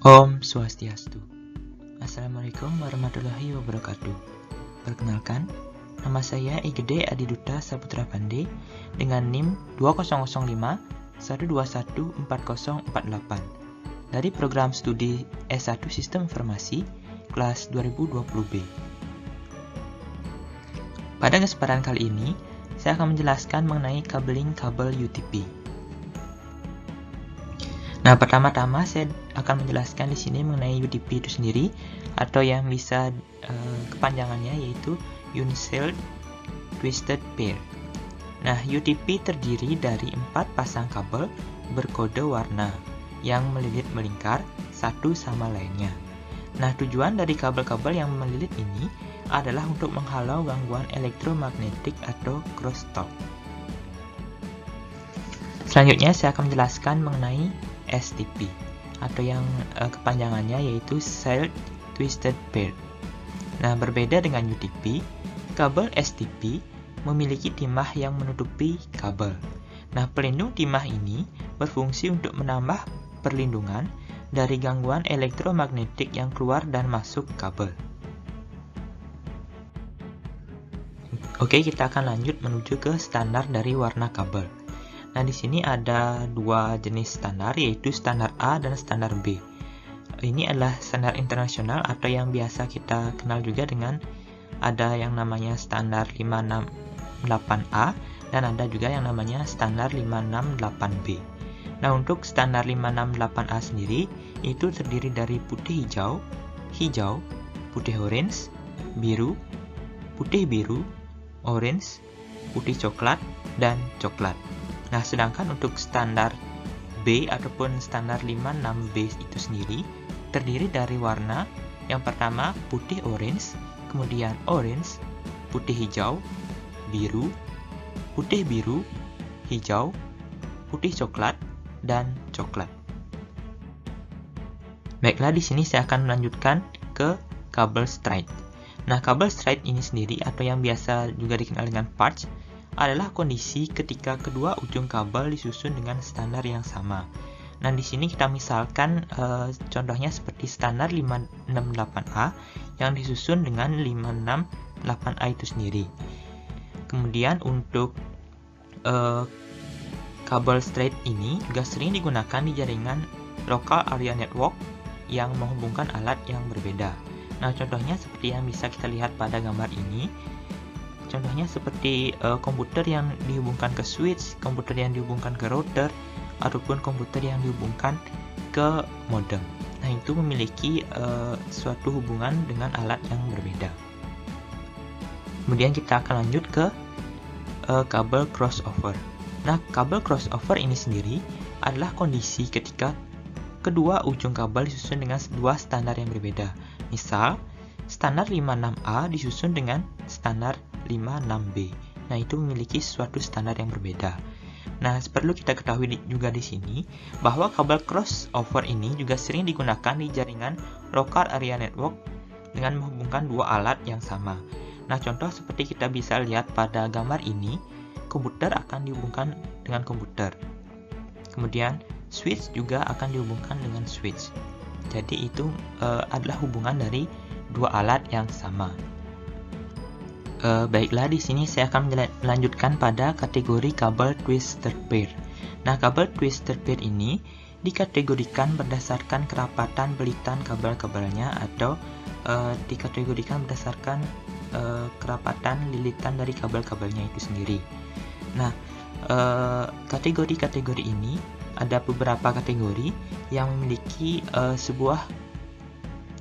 Om Swastiastu. Assalamualaikum warahmatullahi wabarakatuh. Perkenalkan, nama saya Igede Adiduta Saputra Pande dengan NIM 2005 1214048 dari program studi S1 Sistem Informasi kelas 2020B. Pada kesempatan kali ini, saya akan menjelaskan mengenai kabeling kabel UTP. Nah, pertama-tama saya akan menjelaskan di sini mengenai UTP itu sendiri, atau yang bisa kepanjangannya yaitu Unicell Twisted Pair. Nah, UTP terdiri dari 4 pasang kabel berkode warna yang melilit melingkar satu sama lainnya. Nah, tujuan dari kabel-kabel yang melilit ini adalah untuk menghalau gangguan elektromagnetik atau crosstalk. Selanjutnya saya akan menjelaskan mengenai STP atau yang kepanjangannya yaitu Shelled Twisted Pair. Nah, berbeda dengan UTP, kabel STP memiliki timah yang menutupi kabel. Nah, pelindung timah ini berfungsi untuk menambah perlindungan dari gangguan elektromagnetik yang keluar dan masuk kabel. Oke, kita akan lanjut menuju ke standar dari warna kabel. Nah, di sini ada dua jenis standar, yaitu standar A dan standar B. Ini adalah standar internasional atau yang biasa kita kenal juga dengan ada yang namanya standar 568A dan ada juga yang namanya standar 568B. Nah, untuk standar 568A sendiri itu terdiri dari putih hijau, hijau, putih orange, biru, putih biru, orange, putih coklat, dan coklat. Nah, sedangkan untuk standar B ataupun standar 56B itu sendiri terdiri dari warna yang pertama putih orange, kemudian orange, putih hijau, biru, putih biru, hijau, putih coklat, dan coklat. Baiklah, di sini saya akan melanjutkan ke kabel straight. Nah, kabel straight ini sendiri atau yang biasa juga dikenal dengan patch adalah kondisi ketika kedua ujung kabel disusun dengan standar yang sama. Nah, di sini kita misalkan contohnya seperti standar 568A yang disusun dengan 568A itu sendiri. Kemudian untuk kabel straight ini juga sering digunakan di jaringan local area network yang menghubungkan alat yang berbeda. Nah, contohnya seperti yang bisa kita lihat pada gambar ini. Contohnya seperti komputer yang dihubungkan ke switch, komputer yang dihubungkan ke router, ataupun komputer yang dihubungkan ke modem. Nah, itu memiliki suatu hubungan dengan alat yang berbeda. Kemudian kita akan lanjut ke kabel crossover. Nah, kabel crossover ini sendiri adalah kondisi ketika kedua ujung kabel disusun dengan dua standar yang berbeda. Misal, standar 56A disusun dengan standar 56B. Nah, itu memiliki suatu standar yang berbeda. Nah, perlu kita ketahui juga di sini bahwa kabel crossover ini juga sering digunakan di jaringan local area network dengan menghubungkan dua alat yang sama. Nah, contoh seperti kita bisa lihat pada gambar ini, komputer akan dihubungkan dengan komputer. Kemudian switch juga akan dihubungkan dengan switch. Jadi itu adalah hubungan dari dua alat yang sama. Baiklah, di sini saya akan melanjutkan pada kategori kabel twisted pair. Nah, kabel twisted pair ini dikategorikan berdasarkan kerapatan belitan kabel-kabelnya atau dikategorikan berdasarkan kerapatan lilitan dari kabel-kabelnya itu sendiri. Nah, kategori-kategori ini ada beberapa kategori yang memiliki sebuah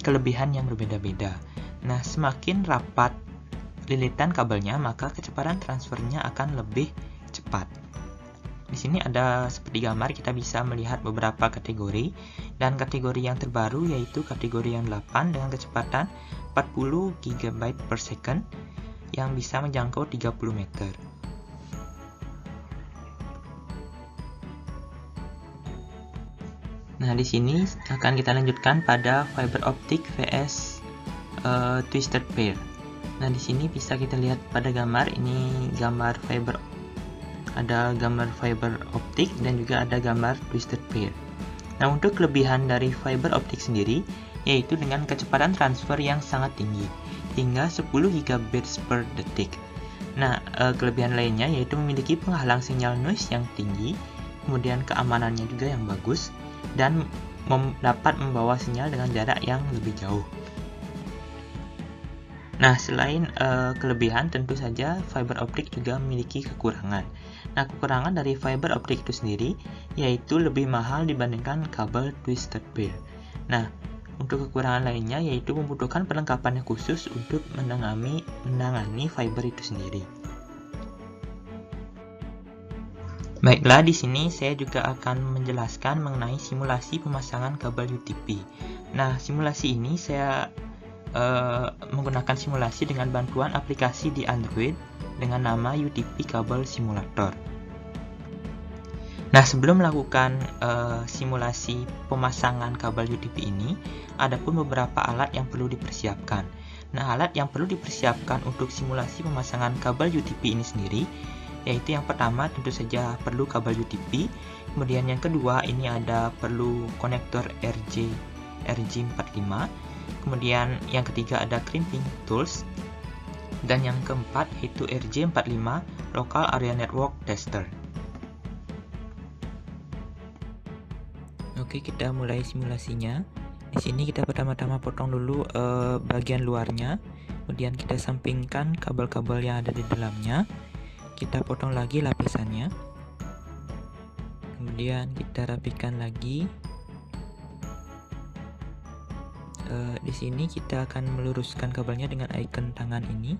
kelebihan yang berbeda-beda. Nah, semakin rapat lilitan kabelnya, maka kecepatan transfernya akan lebih cepat. Di sini ada seperti gambar, kita bisa melihat beberapa kategori, dan kategori yang terbaru yaitu kategori yang 8 dengan kecepatan 40 GB per second yang bisa menjangkau 30 meter. Nah, di sini akan kita lanjutkan pada fiber optic vs twisted pair. Nah, di sini bisa kita lihat pada gambar ini gambar fiber, ada gambar fiber optik dan juga ada gambar twisted pair. Nah, untuk kelebihan dari fiber optik sendiri, yaitu dengan kecepatan transfer yang sangat tinggi, hingga 10 gigabits per detik. Nah, kelebihan lainnya yaitu memiliki penghalang sinyal noise yang tinggi, kemudian keamanannya juga yang bagus, dan dapat membawa sinyal dengan jarak yang lebih jauh. Nah, selain kelebihan, tentu saja fiber optik juga memiliki kekurangan. Nah, kekurangan dari fiber optik itu sendiri yaitu lebih mahal dibandingkan kabel twisted pair. Nah, untuk kekurangan lainnya yaitu membutuhkan perlengkapan yang khusus untuk menangani fiber itu sendiri. Baiklah, di sini saya juga akan menjelaskan mengenai simulasi pemasangan kabel UTP. Nah, simulasi ini saya menggunakan simulasi dengan bantuan aplikasi di Android dengan nama UTP Kabel Simulator. Nah, sebelum melakukan simulasi pemasangan kabel UTP ini, ada pun beberapa alat yang perlu dipersiapkan. Nah, alat yang perlu dipersiapkan untuk simulasi pemasangan kabel UTP ini sendiri, yaitu yang pertama tentu saja perlu kabel UTP, kemudian yang kedua ini perlu konektor RJ45, kemudian yang ketiga ada crimping tools, dan yang keempat yaitu RJ45 Local Area Network Tester. Oke, kita mulai simulasinya. Di sini kita pertama-tama potong dulu bagian luarnya, kemudian kita sampingkan kabel-kabel yang ada di dalamnya. Kita potong lagi lapisannya, kemudian kita rapikan lagi. Di sini kita akan meluruskan kabelnya dengan icon tangan ini.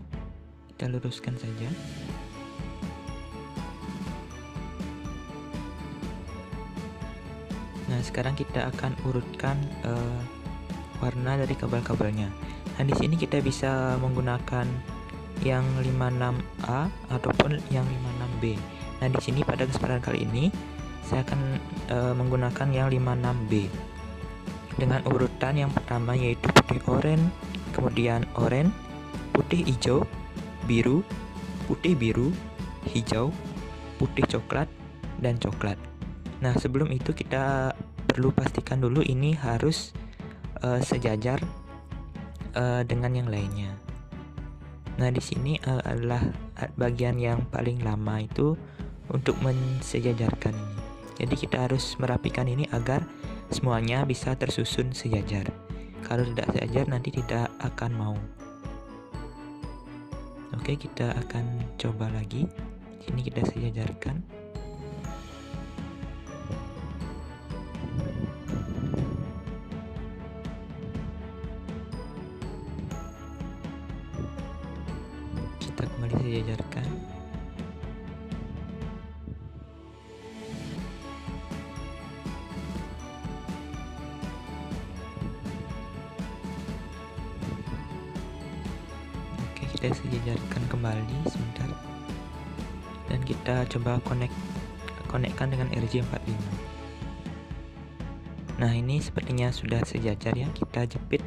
Kita luruskan saja. Nah, sekarang kita akan urutkan warna dari kabel-kabelnya. Nah, di sini kita bisa menggunakan yang 56A ataupun yang 56B. Nah, di sini pada kesempatan kali ini saya akan menggunakan yang 56B dengan urutan yang pertama yaitu putih oranye, kemudian oranye, putih hijau, biru, putih biru, hijau, putih coklat, dan coklat. Nah, sebelum itu kita perlu pastikan dulu ini harus sejajar dengan yang lainnya. Nah, di sini adalah bagian yang paling lama itu untuk mensejajarkan ini. Jadi kita harus merapikan ini agar semuanya bisa tersusun sejajar. Kalau tidak sejajar nanti tidak akan mau. Oke, kita akan coba lagi. Sini kita sejajarkan. Kita kembali sejajarkan. Oke, kita sejajarkan kembali sebentar. Dan kita coba konekkan dengan RJ45. Nah, ini sepertinya sudah sejajar ya. Kita jepit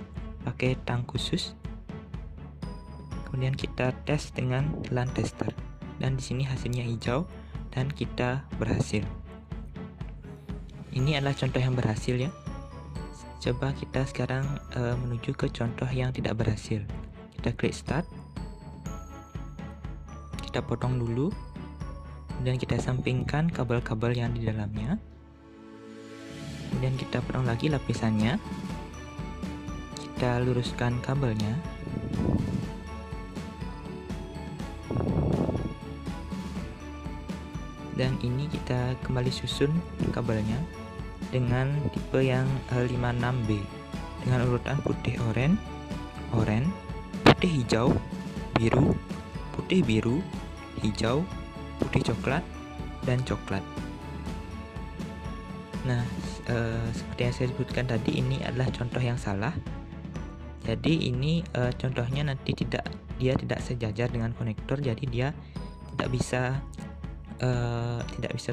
pakai tang khusus. Kemudian kita tes dengan LAN tester. Dan di sini hasilnya hijau dan kita berhasil. Ini adalah contoh yang berhasil ya. Coba kita sekarang menuju ke contoh yang tidak berhasil. Kita klik start. Kita potong dulu. Kemudian kita sampingkan kabel-kabel yang di dalamnya. Kemudian kita potong lagi lapisannya. Kita luruskan kabelnya. Dan ini kita kembali susun kabelnya dengan tipe yang 56B dengan urutan putih oranye, putih hijau, biru, putih biru, hijau, putih coklat, dan coklat. Nah, seperti yang saya sebutkan tadi, ini adalah contoh yang salah. Jadi ini contohnya nanti dia tidak sejajar dengan konektor, jadi dia tidak bisa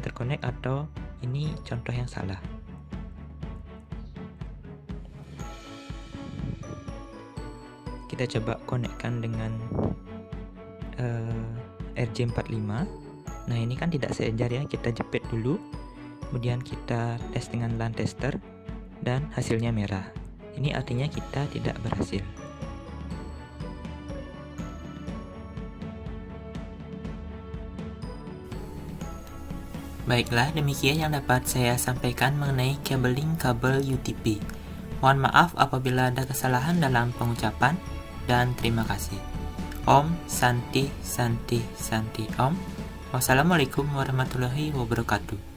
terkonek, atau ini contoh yang salah. Kita coba konekkan dengan RJ45. Nah, ini kan tidak sejajar ya, kita jepit dulu, kemudian kita tes dengan LAN tester. dan hasilnya merah. Ini artinya kita tidak berhasil. Baiklah, demikian yang dapat saya sampaikan mengenai cabling kabel UTP. Mohon maaf apabila ada kesalahan dalam pengucapan, dan terima kasih. Om Santi Santi Santi Om. Wassalamualaikum warahmatullahi wabarakatuh.